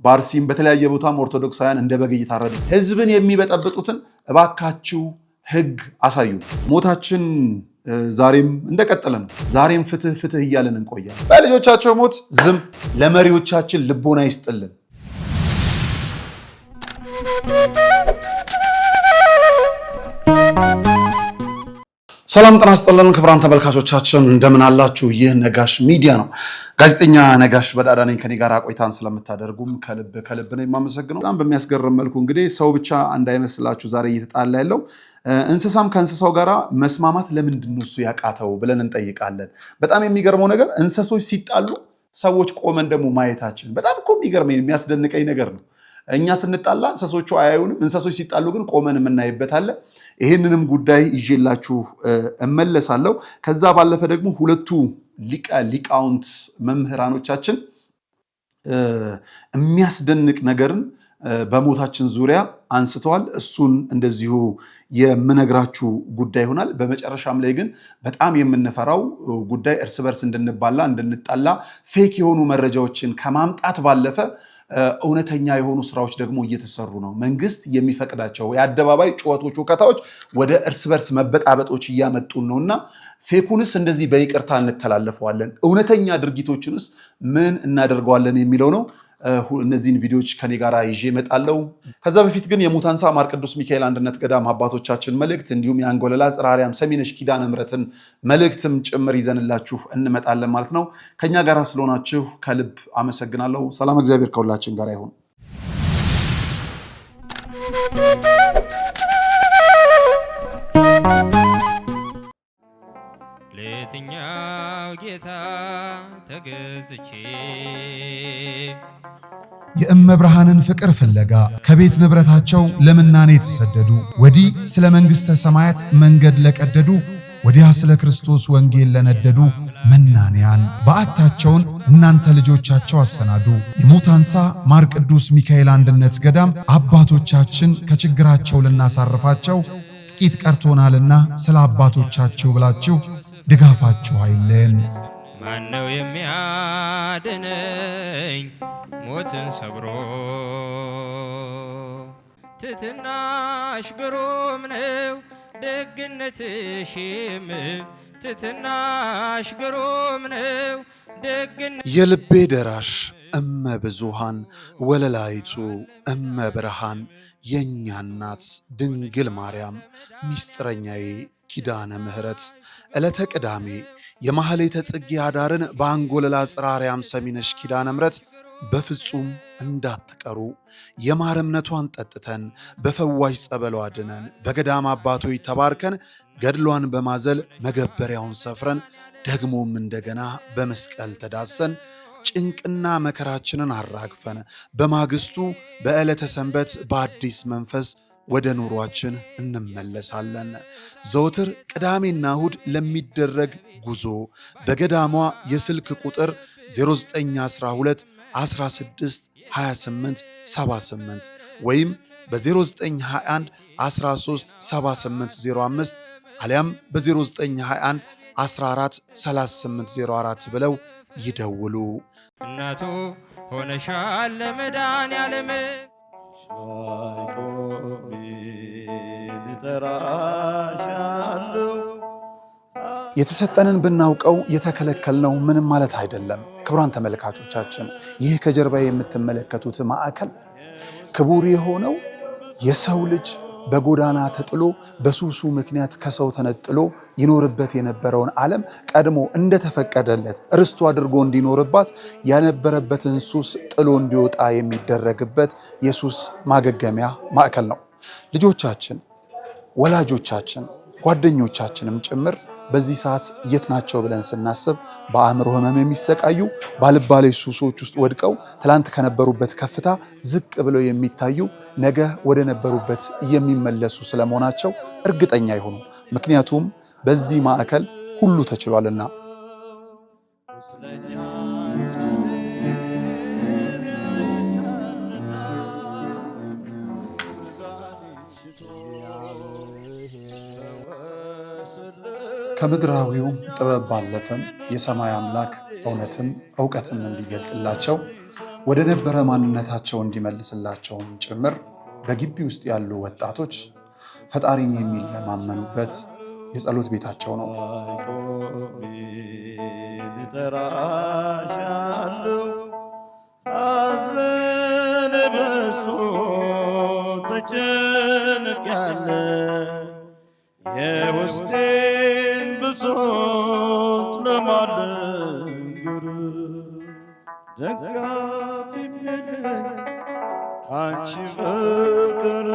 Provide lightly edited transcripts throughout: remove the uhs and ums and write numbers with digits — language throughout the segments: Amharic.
ባርሲም በተለያየ ቦታም ኦርቶዶክሳውያን እንደ በግ እየታረዱ ህዝብን የሚበጠብጡትን እባካችሁ ህግ አሳዩ። ሞታችን ዛሬም እንደቀጠለ ነው። ዛሬም ፍትህ ፍትህ እያለን እንቆያለን። በልጆቻቸው ሞት ዝም። ለመሪዎቻችን ልቦና ይስጥልን። ሰላም ጤና ይስጥልን ክቡራን ተመልካቾቻችን እንደምን አላችሁ? ይህ ነጋሽ ሚዲያ ነው። ጋዜጠኛ ነጋሽ በዳዳ ነኝ። ከኔ ጋር ቆይታን ስለምታደርጉም ከልብ ነው የማመሰግነው። በጣም በሚያስገርም መልኩ እንግዲህ ሰው ብቻ እንዳይመስላችሁ ዛሬ እየተጣላ ያለው እንስሳም ከእንስሳው ጋር መስማማት ለምንድን ነው እሱ ያቃተው ብለን እንጠይቃለን። በጣም የሚገርመው ነገር እንስሶች ሲጣሉ ሰዎች ቆመን ደግሞ ማየታችን በጣም እኮ የሚገርመኝ የሚያስደንቀኝ ነገር ነው። እኛ ስንጣላ እንስሶቹ አያዩንም፣ እንስሶች ሲጣሉ ግን ቆመን የምናይበት አለ። ይህንንም ጉዳይ ይዤላችሁ እመለሳለሁ። ከዛ ባለፈ ደግሞ ሁለቱ ሊቃውንት መምህራኖቻችን የሚያስደንቅ ነገርን በሞታችን ዙሪያ አንስተዋል። እሱን እንደዚሁ የምነግራችሁ ጉዳይ ይሆናል። በመጨረሻም ላይ ግን በጣም የምንፈራው ጉዳይ እርስ በርስ እንድንባላ እንድንጣላ ፌክ የሆኑ መረጃዎችን ከማምጣት ባለፈ እውነተኛ የሆኑ ስራዎች ደግሞ እየተሰሩ ነው። መንግስት የሚፈቅዳቸው የአደባባይ ጩኸቶች፣ ውከታዎች ወደ እርስ በርስ መበጣበጦች እያመጡን ነውና ፌኩንስ እንደዚህ በይቅርታ እንተላለፈዋለን፣ እውነተኛ ድርጊቶችንስ ምን እናደርገዋለን የሚለው ነው። እነዚህን ቪዲዮዎች ከኔ ጋር ይዤ እመጣለሁ። ከዛ በፊት ግን የሙታንሳ ማር ቅዱስ ሚካኤል አንድነት ገዳም አባቶቻችን መልእክት እንዲሁም የአንጎለላ ጽርሐ አርያም ሰሚነሽ ኪዳነ ምሕረትን መልእክትም ጭምር ይዘንላችሁ እንመጣለን ማለት ነው። ከኛ ጋር ስለሆናችሁ ከልብ አመሰግናለሁ። ሰላም እግዚአብሔር ከሁላችን ጋር ይሁን። ለየትኛው ጌታ ተገዝቼ የእመብርሃንን ፍቅር ፍለጋ ከቤት ንብረታቸው ለምናኔ የተሰደዱ ወዲህ ስለ መንግሥተ ሰማያት መንገድ ለቀደዱ ወዲያ ስለ ክርስቶስ ወንጌል ለነደዱ መናንያን በዓታቸውን እናንተ ልጆቻቸው አሰናዱ። የሙታንሳ ማር ቅዱስ ሚካኤል አንድነት ገዳም አባቶቻችን ከችግራቸው ልናሳርፋቸው ጥቂት ቀርቶናልና ስለ አባቶቻችሁ ብላችሁ ድጋፋችሁ አይለን። ማነው የሚያድነኝ ሞትን ሰብሮ? ትትናሽ ግሩም ነው ደግነትሽም፣ ትትናሽ ግሩም ነው ደግነትሽ። የልቤ ደራሽ እመ ብዙሃን ወለላይቱ እመ ብርሃን የእኛ እናት ድንግል ማርያም ሚስጥረኛዬ ኪዳነ ምሕረት ዕለተ ቅዳሜ የማህሌተ ጽጌ አዳርን በአንጎለላ ጽርሐ አርያም ሰሚነሽ ኪዳነ ምሕረት በፍጹም እንዳትቀሩ። የማር እምነቷን ጠጥተን በፈዋሽ ጸበሏ ድነን በገዳም አባቶች ተባርከን ገድሏን በማዘል መገበሪያውን ሰፍረን ደግሞም እንደገና በመስቀል ተዳሰን ጭንቅና መከራችንን አራግፈን በማግስቱ በዕለተ ሰንበት በአዲስ መንፈስ ወደ ኑሯችን እንመለሳለን። ዘወትር ቅዳሜና እሁድ ለሚደረግ ጉዞ በገዳሟ የስልክ ቁጥር 0912 16 28 78 ወይም በ0921 13 78 05 አሊያም በ0921 14 38 04 ብለው ይደውሉ። እናቱ ሆነሻል ለመድኃኔዓለም የተሰጠንን ብናውቀው የተከለከልነው ምንም ማለት አይደለም። ክቡራን ተመልካቾቻችን ይህ ከጀርባ የምትመለከቱት ማዕከል ክቡር የሆነው የሰው ልጅ በጎዳና ተጥሎ በሱሱ ምክንያት ከሰው ተነጥሎ ይኖርበት የነበረውን ዓለም ቀድሞ እንደተፈቀደለት ርስቱ አድርጎ እንዲኖርባት ያነበረበትን ሱስ ጥሎ እንዲወጣ የሚደረግበት የሱስ ማገገሚያ ማዕከል ነው። ልጆቻችን፣ ወላጆቻችን፣ ጓደኞቻችንም ጭምር በዚህ ሰዓት የት ናቸው ብለን ስናስብ በአእምሮ ህመም የሚሰቃዩ ባልባሌ ሱሶች ውስጥ ወድቀው ትላንት ከነበሩበት ከፍታ ዝቅ ብለው የሚታዩ ነገ ወደ ነበሩበት የሚመለሱ ስለመሆናቸው እርግጠኛ ይሁኑ። ምክንያቱም በዚህ ማዕከል ሁሉ ተችሏልና። ከምድራዊው ጥበብ ባለፈም የሰማይ አምላክ እውነትን እውቀትን እንዲገልጥላቸው ወደ ነበረ ማንነታቸው እንዲመልስላቸውም ጭምር በግቢ ውስጥ ያሉ ወጣቶች ፈጣሪን የሚለማመኑበት የጸሎት ቤታቸው ነው። የውስጤን ብሶት ለማልነግር ደጋፊ የለኝ ካንቺ በቀር።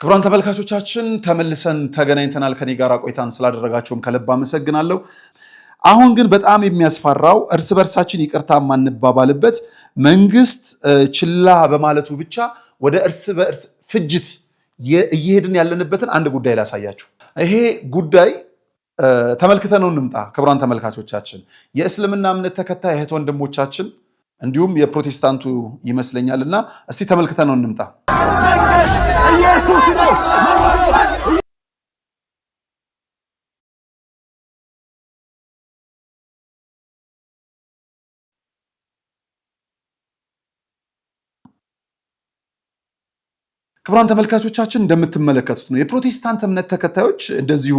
ክቡራን ተመልካቾቻችን ተመልሰን ተገናኝተናል። ከኔ ጋር ቆይታን ስላደረጋችሁም ከልብ አመሰግናለሁ። አሁን ግን በጣም የሚያስፈራው እርስ በርሳችን ይቅርታ ማንባባልበት መንግስት ችላ በማለቱ ብቻ ወደ እርስ በርስ ፍጅት እየሄድን ያለንበትን አንድ ጉዳይ ላሳያችሁ። ይሄ ጉዳይ ተመልክተነው እንምጣ። ክቡራን ተመልካቾቻችን የእስልምና እምነት ተከታይ እህት ወንድሞቻችን እንዲሁም የፕሮቴስታንቱ ይመስለኛልና እስቲ ተመልክተነው እንምጣ። ክቡራን ተመልካቾቻችን እንደምትመለከቱት ነው የፕሮቴስታንት እምነት ተከታዮች እንደዚሁ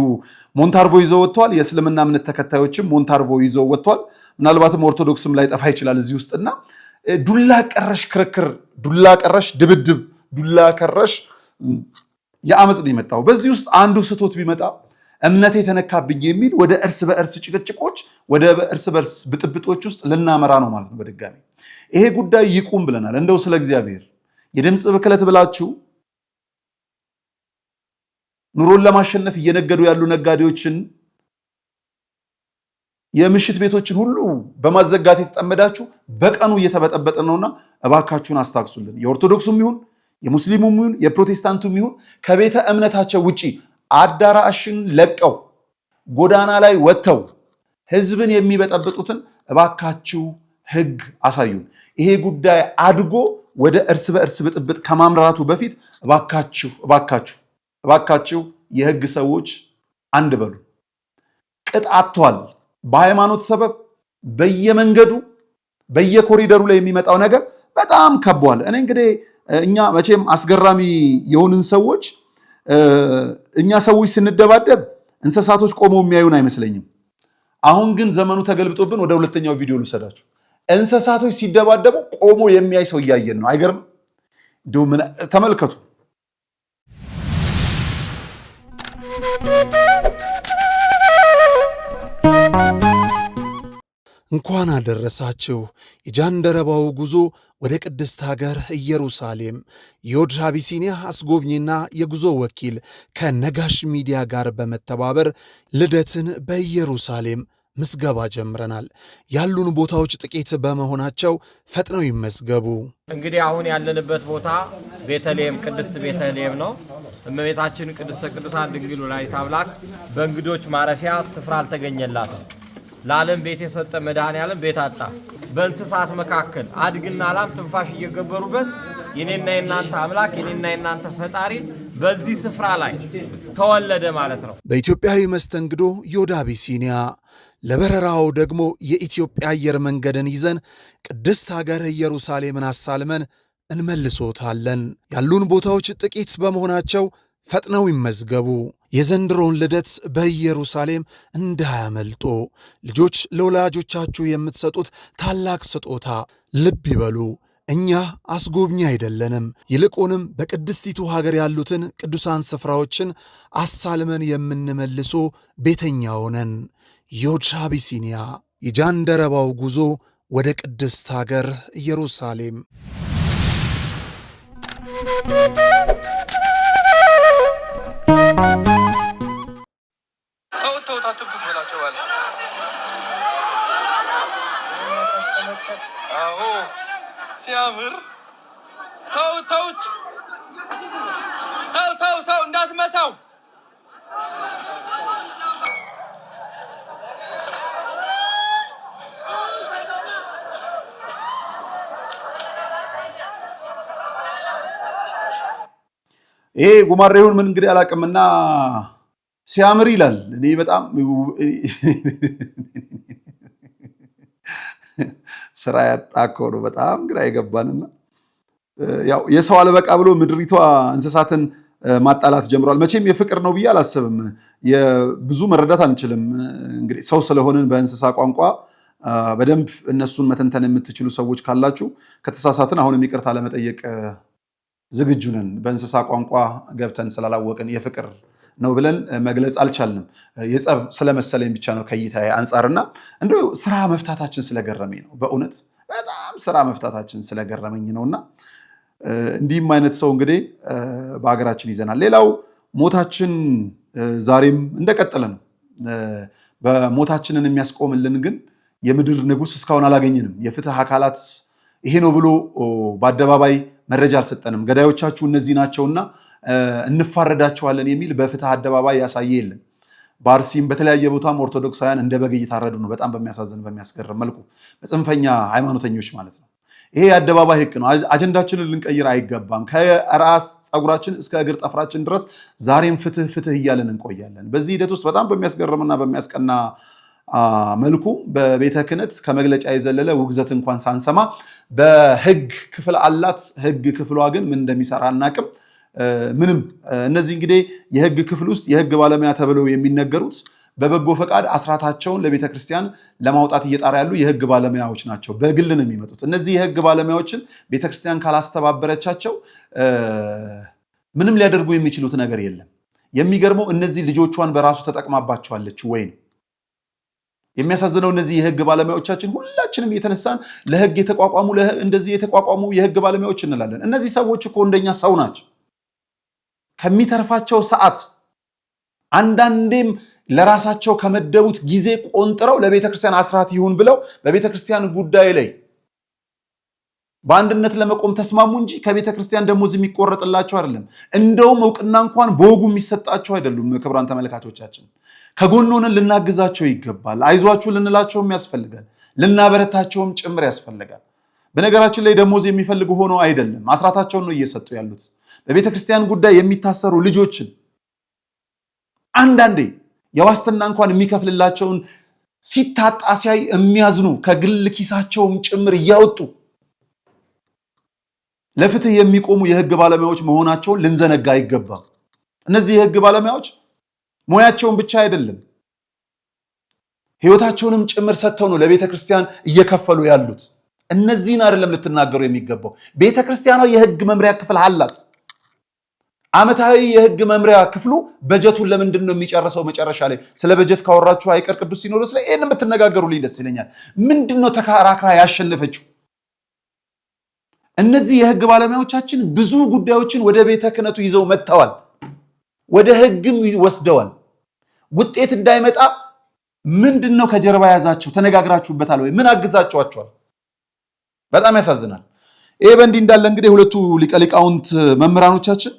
ሞንታርቮ ይዘው ወጥተዋል። የእስልምና እምነት ተከታዮችም ሞንታርቮ ይዘው ወጥተዋል። ምናልባትም ኦርቶዶክስም ላይ ጠፋ ይችላል እዚህ ውስጥና ዱላ ቀረሽ ክርክር፣ ዱላ ቀረሽ ድብድብ፣ ዱላ ቀረሽ የአመጽ ነው የመጣው። በዚህ ውስጥ አንዱ ስቶት ቢመጣ እምነቴ ተነካብኝ የሚል ወደ እርስ በእርስ ጭቅጭቆች፣ ወደ እርስ በእርስ ብጥብጦች ውስጥ ልናመራ ነው ማለት ነው። በድጋሚ ይሄ ጉዳይ ይቁም ብለናል። እንደው ስለ እግዚአብሔር የድምፅ ብክለት ብላችሁ ኑሮን ለማሸነፍ እየነገዱ ያሉ ነጋዴዎችን የምሽት ቤቶችን ሁሉ በማዘጋት የተጠመዳችሁ በቀኑ እየተበጠበጠ ነውና እባካችሁን አስታክሱልን። የኦርቶዶክሱም ይሁን የሙስሊሙም ይሁን የፕሮቴስታንቱም ይሁን ከቤተ እምነታቸው ውጪ አዳራሽን ለቀው ጎዳና ላይ ወጥተው ህዝብን የሚበጠብጡትን እባካችሁ ህግ አሳዩን። ይሄ ጉዳይ አድጎ ወደ እርስ በእርስ ብጥብጥ ከማምራቱ በፊት እባካችሁ የህግ ሰዎች አንድ በሉ። ቅጣቷል። በሃይማኖት ሰበብ በየመንገዱ በየኮሪደሩ ላይ የሚመጣው ነገር በጣም ከቧል። እኔ እንግዲህ እኛ መቼም አስገራሚ የሆንን ሰዎች እኛ ሰዎች ስንደባደብ እንስሳቶች ቆመው የሚያዩን አይመስለኝም። አሁን ግን ዘመኑ ተገልብጦብን ወደ ሁለተኛው ቪዲዮ ልውሰዳችሁ። እንስሳቶች ሲደባደቡ ቆሞ የሚያይ ሰው እያየን ነው። አይገርም? እንደው ምን ተመልከቱ። እንኳን አደረሳችሁ። የጃንደረባው ጉዞ ወደ ቅድስት ሀገር ኢየሩሳሌም የዮድ አቢሲኒያ አስጎብኝና የጉዞ ወኪል ከነጋሽ ሚዲያ ጋር በመተባበር ልደትን በኢየሩሳሌም ምዝገባ ጀምረናል። ያሉን ቦታዎች ጥቂት በመሆናቸው ፈጥነው ይመዝገቡ። እንግዲህ አሁን ያለንበት ቦታ ቤተልሔም ቅድስት ቤተልሔም ነው። እመቤታችን ቅድስተ ቅዱሳን ድንግል ወላዲተ አምላክ በእንግዶች ማረፊያ ስፍራ አልተገኘላትም። ለዓለም ቤት የሰጠ መድኃኔዓለም ቤት አጣ። በእንስሳት መካከል አድግና ላም ትንፋሽ እየገበሩበት የኔና የናንተ አምላክ የኔና የናንተ ፈጣሪ በዚህ ስፍራ ላይ ተወለደ ማለት ነው። በኢትዮጵያዊ መስተንግዶ ዮድ አቢሲኒያ፣ ለበረራው ደግሞ የኢትዮጵያ አየር መንገድን ይዘን ቅድስት ሀገር ኢየሩሳሌምን አሳልመን እንመልሶታለን። ያሉን ቦታዎች ጥቂት በመሆናቸው ፈጥነው ይመዝገቡ። የዘንድሮን ልደት በኢየሩሳሌም እንዳያመልጦ። ልጆች ለወላጆቻችሁ የምትሰጡት ታላቅ ስጦታ ልብ ይበሉ። እኛ አስጎብኚ አይደለንም። ይልቁንም በቅድስቲቱ ሀገር ያሉትን ቅዱሳን ስፍራዎችን አሳልመን የምንመልሶ ቤተኛ ሆነን። ዮድ አቢሲኒያ፣ የጃንደረባው ጉዞ ወደ ቅድስት ሀገር ኢየሩሳሌም። ሲያምር ተውት እንዳትመታው። ይሄ ጉማሬውን ምን እንግዲህ አላቅምና ሲያምር ይላል። እኔ በጣም ስራ ያጣኮ ነው በጣም ግራ የገባንና ያው የሰው አለበቃ ብሎ ምድሪቷ እንስሳትን ማጣላት ጀምሯል። መቼም የፍቅር ነው ብዬ አላስብም። ብዙ መረዳት አንችልም። እንግዲህ ሰው ስለሆንን በእንስሳ ቋንቋ በደንብ እነሱን መተንተን የምትችሉ ሰዎች ካላችሁ ከተሳሳትን አሁንም ይቅርታ ለመጠየቅ ዝግጁ ነን። በእንስሳ ቋንቋ ገብተን ስላላወቅን የፍቅር ነው ብለን መግለጽ አልቻልንም። የጸብ ስለመሰለኝ ብቻ ነው ከይታዬ አንጻርና እንደው ስራ መፍታታችን ስለገረመኝ ነው። በእውነት በጣም ስራ መፍታታችን ስለገረመኝ ነውና እንዲህም አይነት ሰው እንግዲህ በሀገራችን ይዘናል። ሌላው ሞታችን ዛሬም እንደቀጠለ ነው። በሞታችንን የሚያስቆምልን ግን የምድር ንጉሥ እስካሁን አላገኘንም። የፍትህ አካላት ይሄ ነው ብሎ በአደባባይ መረጃ አልሰጠንም። ገዳዮቻችሁ እነዚህ ናቸውና እንፋረዳቸዋለን የሚል በፍትህ አደባባይ ያሳየ የለም። በአርሲም በተለያየ ቦታም ኦርቶዶክሳውያን እንደ በግ እየታረዱ ነው። በጣም በሚያሳዝን በሚያስገርም መልኩ በጽንፈኛ ሃይማኖተኞች ማለት ነው። ይሄ የአደባባይ ህግ ነው። አጀንዳችንን ልንቀይር አይገባም። ከራስ ፀጉራችን እስከ እግር ጠፍራችን ድረስ ዛሬም ፍትህ ፍትህ እያለን እንቆያለን። በዚህ ሂደት ውስጥ በጣም በሚያስገርምና በሚያስቀና መልኩ በቤተ ክህነት ከመግለጫ የዘለለ ውግዘት እንኳን ሳንሰማ በህግ ክፍል አላት። ህግ ክፍሏ ግን ምን እንደሚሰራ አናቅም። ምንም እነዚህ እንግዲህ የህግ ክፍል ውስጥ የህግ ባለሙያ ተብለው የሚነገሩት በበጎ ፈቃድ አስራታቸውን ለቤተ ክርስቲያን ለማውጣት እየጣራ ያሉ የህግ ባለሙያዎች ናቸው። በግል ነው የሚመጡት። እነዚህ የህግ ባለሙያዎችን ቤተ ክርስቲያን ካላስተባበረቻቸው ምንም ሊያደርጉ የሚችሉት ነገር የለም። የሚገርመው እነዚህ ልጆቿን በራሱ ተጠቅማባቸዋለች ወይ ነው የሚያሳዝነው። እነዚህ የህግ ባለሙያዎቻችን ሁላችንም የተነሳን ለህግ የተቋቋሙ እንደዚህ የተቋቋሙ የህግ ባለሙያዎች እንላለን። እነዚህ ሰዎች እኮ እንደኛ ሰው ናቸው። ከሚተርፋቸው ሰዓት አንዳንዴም ለራሳቸው ከመደቡት ጊዜ ቆንጥረው ለቤተ ክርስቲያን አስራት ይሁን ብለው በቤተ ክርስቲያን ጉዳይ ላይ በአንድነት ለመቆም ተስማሙ እንጂ ከቤተ ክርስቲያን ደሞዝ የሚቆረጥላቸው አይደለም። እንደውም እውቅና እንኳን በወጉ የሚሰጣቸው አይደሉም። ክቡራን ተመልካቾቻችን ከጎን ሆነን ልናግዛቸው ይገባል። አይዟችሁ ልንላቸውም ያስፈልጋል። ልናበረታቸውም ጭምር ያስፈልጋል። በነገራችን ላይ ደሞዝ የሚፈልጉ ሆነው አይደለም፣ አስራታቸውን ነው እየሰጡ ያሉት። በቤተ ክርስቲያን ጉዳይ የሚታሰሩ ልጆችን አንዳንዴ የዋስትና እንኳን የሚከፍልላቸውን ሲታጣ ሲያይ የሚያዝኑ ከግል ኪሳቸውም ጭምር እያወጡ ለፍትህ የሚቆሙ የህግ ባለሙያዎች መሆናቸውን ልንዘነጋ አይገባም። እነዚህ የህግ ባለሙያዎች ሙያቸውን ብቻ አይደለም ህይወታቸውንም ጭምር ሰጥተው ነው ለቤተ ክርስቲያን እየከፈሉ ያሉት። እነዚህን አይደለም ልትናገሩ የሚገባው። ቤተ ክርስቲያኗ የህግ መምሪያ ክፍል አላት። ዓመታዊ የህግ መምሪያ ክፍሉ በጀቱን ለምንድን ነው የሚጨርሰው? መጨረሻ ላይ ስለ በጀት ካወራችሁ አይቀር ቅዱስ ሲኖዶስ ላይ ይሄን የምትነጋገሩልኝ ደስ ይለኛል። ምንድነው ተከራክራ ያሸነፈችው? እነዚህ የህግ ባለሙያዎቻችን ብዙ ጉዳዮችን ወደ ቤተ ክህነቱ ይዘው መጥተዋል። ወደ ህግም ወስደዋል። ውጤት እንዳይመጣ ምንድነው ከጀርባ ያዛቸው? ተነጋግራችሁበታል ወይ? ምን አግዛችኋቸዋል? በጣም ያሳዝናል። ይሄ በእንዲህ እንዳለ እንግዲህ ሁለቱ ሊቀ ሊቃውንት መምህራኖቻችን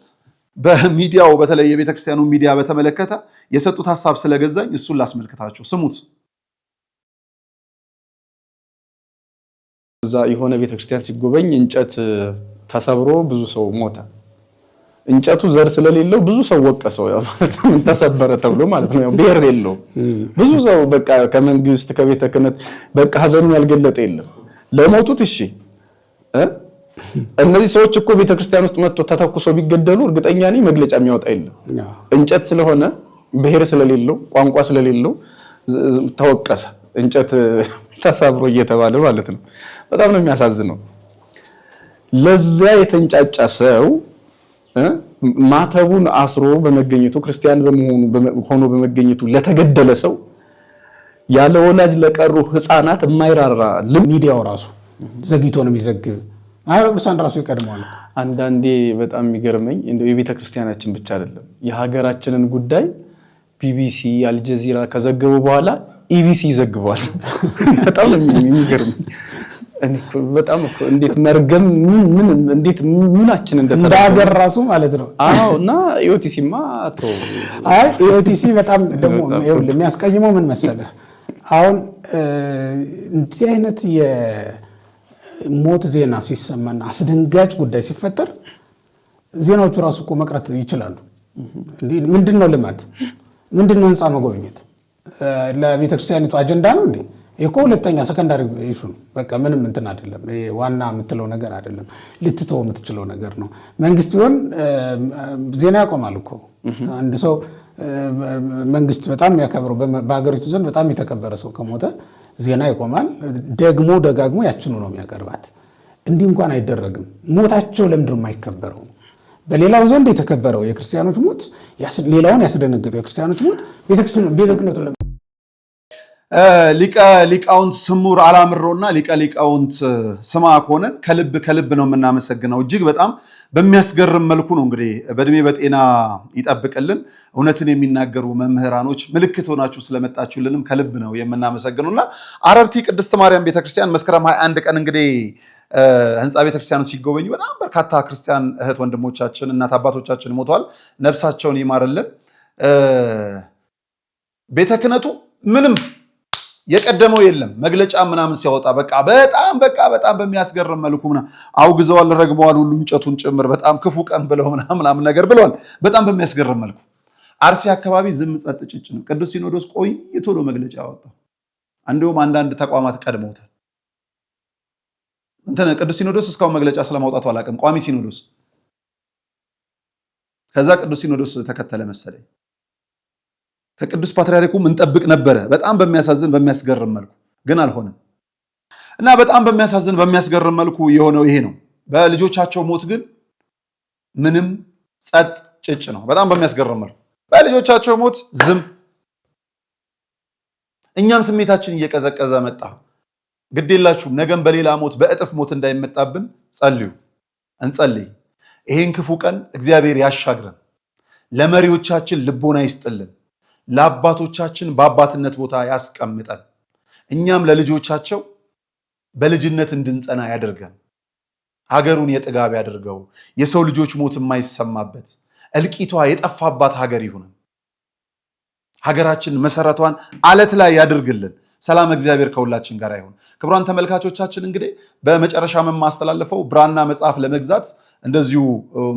በሚዲያው በተለይ የቤተክርስቲያኑ ሚዲያ በተመለከተ የሰጡት ሐሳብ ስለገዛኝ እሱን ላስመልከታችሁ። ስሙት። እዛ የሆነ ቤተክርስቲያን ሲጎበኝ እንጨት ተሰብሮ ብዙ ሰው ሞተ። እንጨቱ ዘር ስለሌለው ብዙ ሰው ወቀሰው። ያው ማለት ምን ተሰበረ ተብሎ ማለት ነው። ያው ብሔር የለውም። ብዙ ሰው በቃ ከመንግስት ከቤተ ክህነት በቃ ሐዘኑን ያልገለጠ የለም። ለሞቱት እሺ እነዚህ ሰዎች እኮ ቤተክርስቲያን ውስጥ መጥቶ ተተኩሶ ቢገደሉ እርግጠኛ ነኝ መግለጫ የሚያወጣ የለም። እንጨት ስለሆነ ብሔር ስለሌለው ቋንቋ ስለሌለው ተወቀሰ። እንጨት ተሰብሮ እየተባለ ማለት ነው። በጣም ነው የሚያሳዝነው። ለዛ የተንጫጫ ሰው ማተቡን አስሮ በመገኘቱ ክርስቲያን ሆኖ በመገኘቱ ለተገደለ ሰው ያለ ወላጅ ለቀሩ ህፃናት የማይራራ ሚዲያው ራሱ ዘግይቶ ነው የሚዘግብ። አይረብሳን ራሱ ይቀድማል። አንዳንዴ በጣም የሚገርመኝ እንደው የቤተ ክርስቲያናችን ብቻ አይደለም የሀገራችንን ጉዳይ ቢቢሲ አልጀዚራ ከዘገቡ በኋላ ኢቢሲ ይዘግባል። በጣም ነው የሚገርመኝ። በጣም እንዴት መርገም ምን እንዴት ምናችን እንደተዳገር ራሱ ማለት ነው። አዎ እና ኢኦቲሲማ አቶ ኢኦቲሲ በጣም ደግሞ የሚያስቀይመው ምን መሰለህ? አሁን እንዲህ አይነት የሞት ዜና ሲሰማና አስደንጋጭ ጉዳይ ሲፈጠር ዜናዎቹ ራሱ እኮ መቅረት ይችላሉ። ምንድነው ልማት? ምንድነው ህንፃ መጎብኘት? ለቤተክርስቲያኒቱ አጀንዳ ነው እንዴ? እኮ ሁለተኛ ሰከንዳሪ ኢሹ ነው። በቃ ምንም እንትን አይደለም። ዋና የምትለው ነገር አይደለም። ልትተው የምትችለው ነገር ነው። መንግስት ቢሆን ዜና ያቆማል እኮ። አንድ ሰው መንግስት በጣም የሚያከብረው በሀገሪቱ ዘንድ በጣም የተከበረ ሰው ከሞተ ዜና ይቆማል። ደግሞ ደጋግሞ ያችኑ ነው የሚያቀርባት። እንዲህ እንኳን አይደረግም። ሞታቸው ለምንድን ነው የማይከበረው? በሌላው ዘንድ የተከበረው የክርስቲያኖች ሞት ሌላውን ያስደነግጠው የክርስቲያኖች ሞት ቤተክህነቱ ሊቀ ሊቃውንት ስሙር አላምሮና ሊቀ ሊቃውንት ስማ ከሆነን ከልብ ነው የምናመሰግነው። እጅግ በጣም በሚያስገርም መልኩ ነው እንግዲህ በእድሜ በጤና ይጠብቅልን። እውነትን የሚናገሩ መምህራኖች ምልክት ሆናችሁ ስለመጣችሁልንም ከልብ ነው የምናመሰግነውና አረርቲ ቅድስት ማርያም ቤተክርስቲያን መስከረም 21 ቀን እንግዲህ ህንፃ ቤተክርስቲያኑ ሲጎበኙ በጣም በርካታ ክርስቲያን እህት ወንድሞቻችን እናት አባቶቻችን ሞተዋል። ነፍሳቸውን ይማርልን። ቤተ ክህነቱ ምንም የቀደመው የለም። መግለጫ ምናምን ሲያወጣ በጣም በሚያስገርም መልኩ አውግዘዋል፣ ረግመዋል፣ ሁሉ እንጨቱን ጭምር በጣም ክፉ ቀን ብለው ምናምን ነገር ብለዋል። በጣም በሚያስገርም መልኩ አርሲ አካባቢ ዝም ጸጥ ጭጭ ነው። ቅዱስ ሲኖዶስ ቆይቶ ነው መግለጫ ያወጣው። እንዲሁም አንዳንድ ተቋማት ቀድመውታል። ቅዱስ ሲኖዶስ እስካሁን መግለጫ ስለማውጣቱ አላውቅም። ቋሚ ሲኖዶስ ከዛ ቅዱስ ሲኖዶስ ተከተለ መሰለኝ። ከቅዱስ ፓትርያርኩ እንጠብቅ ነበረ። በጣም በሚያሳዝን በሚያስገርም መልኩ ግን አልሆነም እና በጣም በሚያሳዝን በሚያስገርም መልኩ የሆነው ይሄ ነው። በልጆቻቸው ሞት ግን ምንም ጸጥ ጭጭ ነው። በጣም በሚያስገርም መልኩ በልጆቻቸው ሞት ዝም። እኛም ስሜታችን እየቀዘቀዘ መጣ። ግዴላችሁም ነገም በሌላ ሞት በእጥፍ ሞት እንዳይመጣብን እንጸልይ። ይሄን ክፉ ቀን እግዚአብሔር ያሻግረን። ለመሪዎቻችን ልቦና ይስጥልን። ለአባቶቻችን በአባትነት ቦታ ያስቀምጠን። እኛም ለልጆቻቸው በልጅነት እንድንጸና ያደርገን። ሀገሩን የጥጋብ ያደርገው። የሰው ልጆች ሞት የማይሰማበት እልቂቷ የጠፋባት ሀገር ይሁን። ሀገራችን መሰረቷን አለት ላይ ያድርግልን። ሰላም እግዚአብሔር ከሁላችን ጋር ይሁን። ክቡራን ተመልካቾቻችን እንግዲህ በመጨረሻ የማስተላለፈው ብራና መጽሐፍ ለመግዛት እንደዚሁ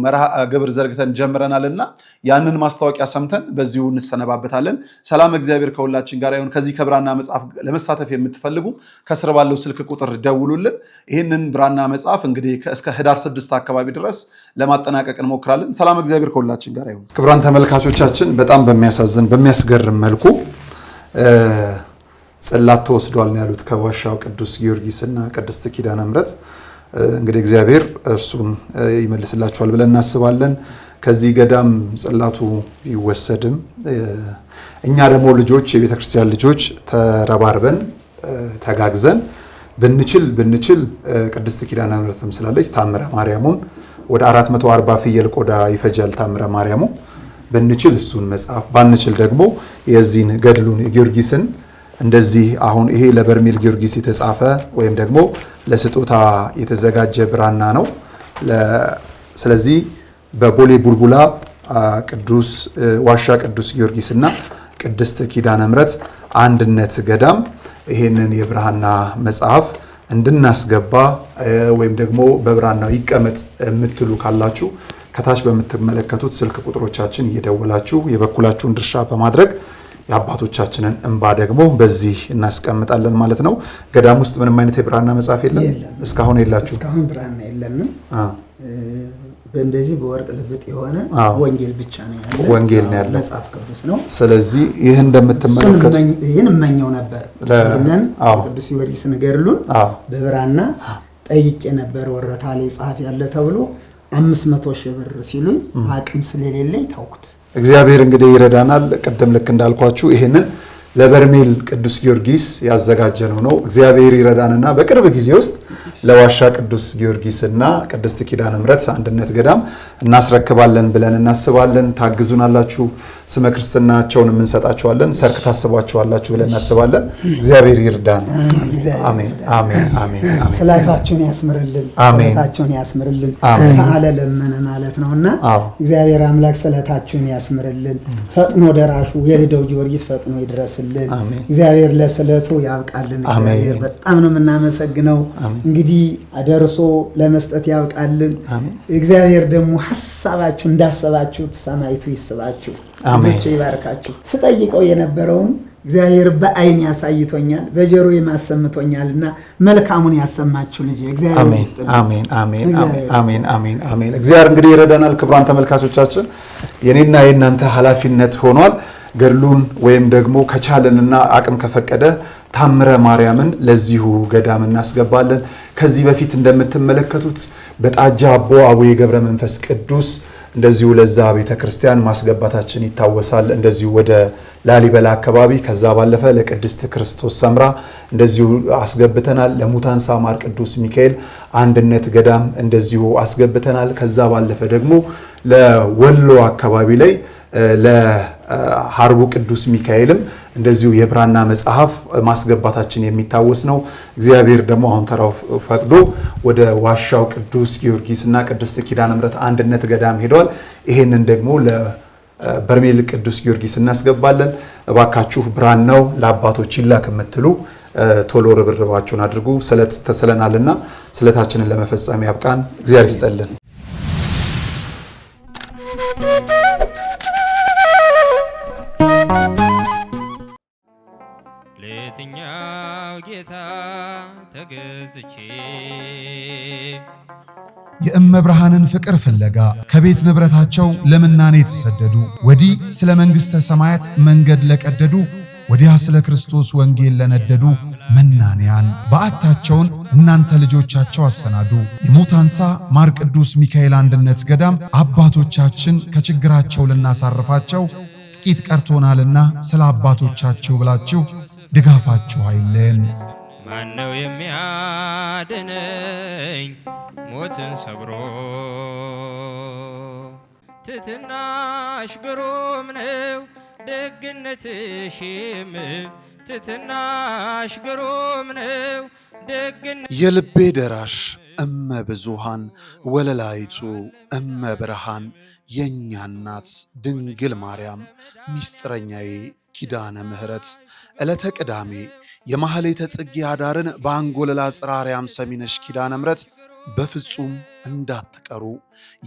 መርሃ ግብር ዘርግተን ጀምረናልና ያንን ማስታወቂያ ሰምተን በዚሁ እንሰነባበታለን። ሰላም እግዚአብሔር ከሁላችን ጋር ይሁን። ከዚህ ከብራና መጽሐፍ ለመሳተፍ የምትፈልጉ ከስር ባለው ስልክ ቁጥር ደውሉልን። ይህንን ብራና መጽሐፍ እንግዲህ እስከ ህዳር 6 አካባቢ ድረስ ለማጠናቀቅ እንሞክራለን። ሰላም እግዚአብሔር ከሁላችን ጋር ይሁን። ክቡራን ተመልካቾቻችን በጣም በሚያሳዝን በሚያስገርም መልኩ ጽላት ተወስዷል ነው ያሉት ከዋሻው ቅዱስ ጊዮርጊስና ቅድስት ኪዳነ ምሕረት። እንግዲህ እግዚአብሔር እርሱን ይመልስላችኋል ብለን እናስባለን። ከዚህ ገዳም ጽላቱ ይወሰድም እኛ ደግሞ ልጆች የቤተክርስቲያን ልጆች ተረባርበን ተጋግዘን ብንችል ቅድስት ኪዳነ ምሕረትም ስላለች ታምረ ማርያሙን ወደ 440 ፍየል ቆዳ ይፈጃል ታምረ ማርያሙ። ብንችል እሱን መጽሐፍ ባንችል ደግሞ የዚህን ገድሉን የጊዮርጊስን እንደዚህ አሁን ይሄ ለበርሜል ጊዮርጊስ የተጻፈ ወይም ደግሞ ለስጦታ የተዘጋጀ ብራና ነው። ስለዚህ በቦሌ ቡልቡላ ቅዱስ ዋሻ ቅዱስ ጊዮርጊስና ቅድስት ኪዳነ ምሕረት አንድነት ገዳም ይሄንን የብራና መጽሐፍ እንድናስገባ ወይም ደግሞ በብራናው ይቀመጥ የምትሉ ካላችሁ ከታች በምትመለከቱት ስልክ ቁጥሮቻችን እየደወላችሁ የበኩላችሁን ድርሻ በማድረግ የአባቶቻችንን እንባ ደግሞ በዚህ እናስቀምጣለን ማለት ነው። ገዳም ውስጥ ምንም አይነት የብራና መጽሐፍ የለም። እስካሁን የላችሁ? እስካሁን ብራና የለንም። በእንደዚህ በወርቅ ልብጥ የሆነ ወንጌል ብቻ ነው ያለው። ወንጌል ነው ያለው፣ መጽሐፍ ቅዱስ ነው። ስለዚህ ይህን እንደምትመለከቱት ይህን እመኘው ነበር። ይህንን ቅዱስ ጊዮርጊስን ገድሉን በብራና ጠይቄ ነበር። ወረታ ላይ ጸሐፊ ያለ ተብሎ 500 ሺህ ብር ሲሉኝ አቅም ስለሌለኝ ታውኩት። እግዚአብሔር እንግዲህ ይረዳናል። ቅድም ልክ እንዳልኳችሁ ይሄንን ለበርሜል ቅዱስ ጊዮርጊስ ያዘጋጀነው ነው። እግዚአብሔር ይረዳንና በቅርብ ጊዜ ውስጥ ለዋሻ ቅዱስ ጊዮርጊስና ቅድስት ኪዳነ ምሕረት አንድነት ገዳም እናስረክባለን ብለን እናስባለን። ታግዙናላችሁ። ስመ ክርስትናቸውን እንሰጣቸዋለን። ሰርክ ታስቧቸዋላችሁ ብለን እናስባለን። እግዚአብሔር ይርዳን። አሜን አሜን አሜን። ስላታችሁን ያስምርልን፣ ስላታችሁን ያስምርልን። ሰአለ ለመነ ማለት ነውና እግዚአብሔር አምላክ ስላታችሁን ያስምርልን። ፈጥኖ ደራሹ የልደው ጊዮርጊስ ፈጥኖ ይድረስልን። እግዚአብሔር ለስለቱ ያብቃልን። እግዚአብሔር በጣም ነው የምናመሰግነው። እንግዲህ እንግዲህ አደርሶ ለመስጠት ያብቃልን። እግዚአብሔር ደግሞ ሐሳባችሁ እንዳሰባችሁት ሰማይቱ ይስባችሁ፣ ልጆች ይባርካችሁ። ስጠይቀው የነበረውን እግዚአብሔር በአይን ያሳይቶኛል፣ በጆሮ የማሰምቶኛልና መልካሙን ያሰማችሁ ልጅ እግዚአብሔር ይስጥልን። አሜን አሜን አሜን አሜን አሜን። እግዚአብሔር እንግዲህ ይረዳናል። ክቡራን ተመልካቾቻችን የኔና የእናንተ ኃላፊነት ሆኗል። ገድሉን ወይም ደግሞ ከቻለንና አቅም ከፈቀደ ታምረ ማርያምን ለዚሁ ገዳም እናስገባለን። ከዚህ በፊት እንደምትመለከቱት በጣጃ አቦ አቡነ ገብረ መንፈስ ቅዱስ እንደዚሁ ለዛ ቤተክርስቲያን ማስገባታችን ይታወሳል። እንደዚሁ ወደ ላሊበላ አካባቢ ከዛ ባለፈ ለቅድስት ክርስቶስ ሰምራ እንደዚሁ አስገብተናል። ለሙታንሳ ማር ቅዱስ ሚካኤል አንድነት ገዳም እንደዚሁ አስገብተናል። ከዛ ባለፈ ደግሞ ለወሎ አካባቢ ላይ ለሐርቡ ቅዱስ ሚካኤልም እንደዚሁ የብራና መጽሐፍ ማስገባታችን የሚታወስ ነው። እግዚአብሔር ደግሞ አሁን ተራው ፈቅዶ ወደ ዋሻው ቅዱስ ጊዮርጊስና ቅድስት ኪዳነ ምሕረት አንድነት ገዳም ሄዷል። ይሄንን ደግሞ ለበርሜል ቅዱስ ጊዮርጊስ እናስገባለን። እባካችሁ ብራናው ለአባቶች ይላክ የምትሉ ቶሎ ርብርባችሁን አድርጉ። ስለት ተሰለናልና ስለታችንን ለመፈጸም ያብቃን። እግዚአብሔር ይስጠልን። ለየትኛው ጌታ ተገዝቼ የእመብርሃንን ፍቅር ፍለጋ ከቤት ንብረታቸው ለምናኔ የተሰደዱ ወዲህ ስለ መንግሥተ ሰማያት መንገድ ለቀደዱ ወዲያ ስለ ክርስቶስ ወንጌል ለነደዱ መናንያን በዓታቸውን እናንተ ልጆቻቸው አሰናዱ። የሙታንሳ ማር ቅዱስ ሚካኤል አንድነት ገዳም አባቶቻችን ከችግራቸው ልናሳርፋቸው ጥቂት ቀርቶናልና ስለ አባቶቻቸው ብላችሁ ድጋፋችሁ አይለን። ማነው የሚያድነኝ ሞትን ሰብሮ? ትትናሽ ግሩም ነው ደግነትሽም፣ ትትናሽ ግሩም ነው ደግነትሽ። የልቤ ደራሽ እመ ብዙሃን ወለላይቱ እመ ብርሃን የኛ እናት ድንግል ማርያም ሚስጥረኛዬ ኪዳነ ምሕረት ዕለተ ቅዳሜ የማህሌተ ጽጌ አዳርን በአንጎለላ ጽራርያም ሰሚነሽ ኪዳነ ምሕረት በፍጹም እንዳትቀሩ።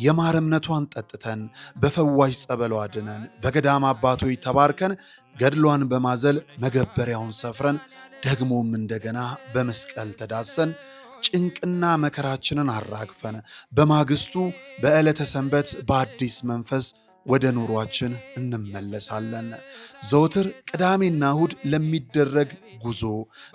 የማር እምነቷን ጠጥተን በፈዋሽ ጸበሏ ድነን በገዳም አባቶች ተባርከን ገድሏን በማዘል መገበሪያውን ሰፍረን ደግሞም እንደገና በመስቀል ተዳሰን ጭንቅና መከራችንን አራግፈን በማግስቱ በዕለተ ሰንበት በአዲስ መንፈስ ወደ ኑሯችን እንመለሳለን። ዘወትር ቅዳሜና እሁድ ለሚደረግ ጉዞ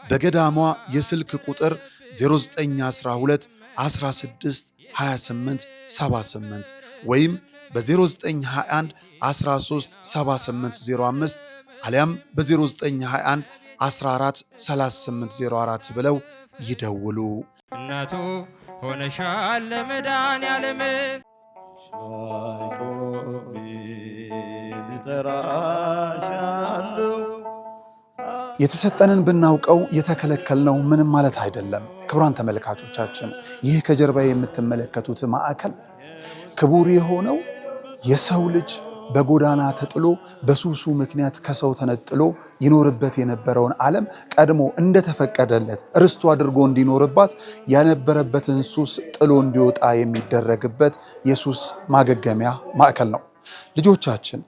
በገዳሟ የስልክ ቁጥር 0912 16 28 78 ወይም በ0921 13 7805 አሊያም በ0921 14 3804 ብለው ይደውሉ። እናቱ ሆነሻል ለመድኃኔዓለም የተሰጠንን ብናውቀው የተከለከልነው ምንም ማለት አይደለም። ክቡራን ተመልካቾቻችን ይህ ከጀርባ የምትመለከቱት ማዕከል ክቡር የሆነው የሰው ልጅ በጎዳና ተጥሎ በሱሱ ምክንያት ከሰው ተነጥሎ ይኖርበት የነበረውን ዓለም ቀድሞ እንደተፈቀደለት ርስቱ አድርጎ እንዲኖርባት ያነበረበትን ሱስ ጥሎ እንዲወጣ የሚደረግበት የሱስ ማገገሚያ ማዕከል ነው። ልጆቻችን፣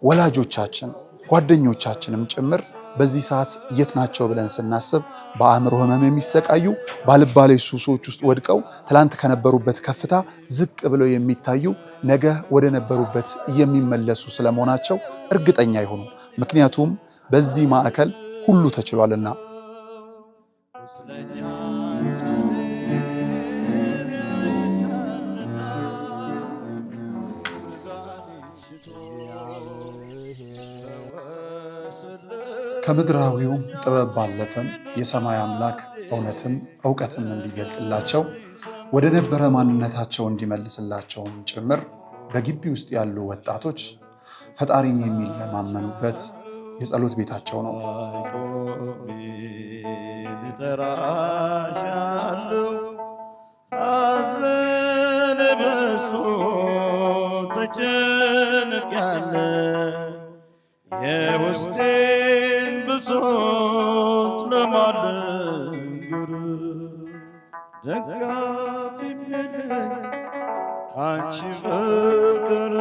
ወላጆቻችን፣ ጓደኞቻችንም ጭምር በዚህ ሰዓት የት ናቸው ብለን ስናስብ በአእምሮ ህመም የሚሰቃዩ ባልባሌ ሱሶች ውስጥ ወድቀው ትላንት ከነበሩበት ከፍታ ዝቅ ብለው የሚታዩ ነገ ወደ ነበሩበት የሚመለሱ ስለመሆናቸው እርግጠኛ ይሁኑ። ምክንያቱም በዚህ ማዕከል ሁሉ ተችሏልና። ከምድራዊው ጥበብ ባለፈም የሰማይ አምላክ እውነትም ዕውቀትም እንዲገልጥላቸው ወደ ነበረ ማንነታቸው እንዲመልስላቸውም ጭምር በግቢ ውስጥ ያሉ ወጣቶች ፈጣሪን የሚለማመኑበት የጸሎት ቤታቸው ነው። ደጋፊም የለኝ ካንቺ በቀር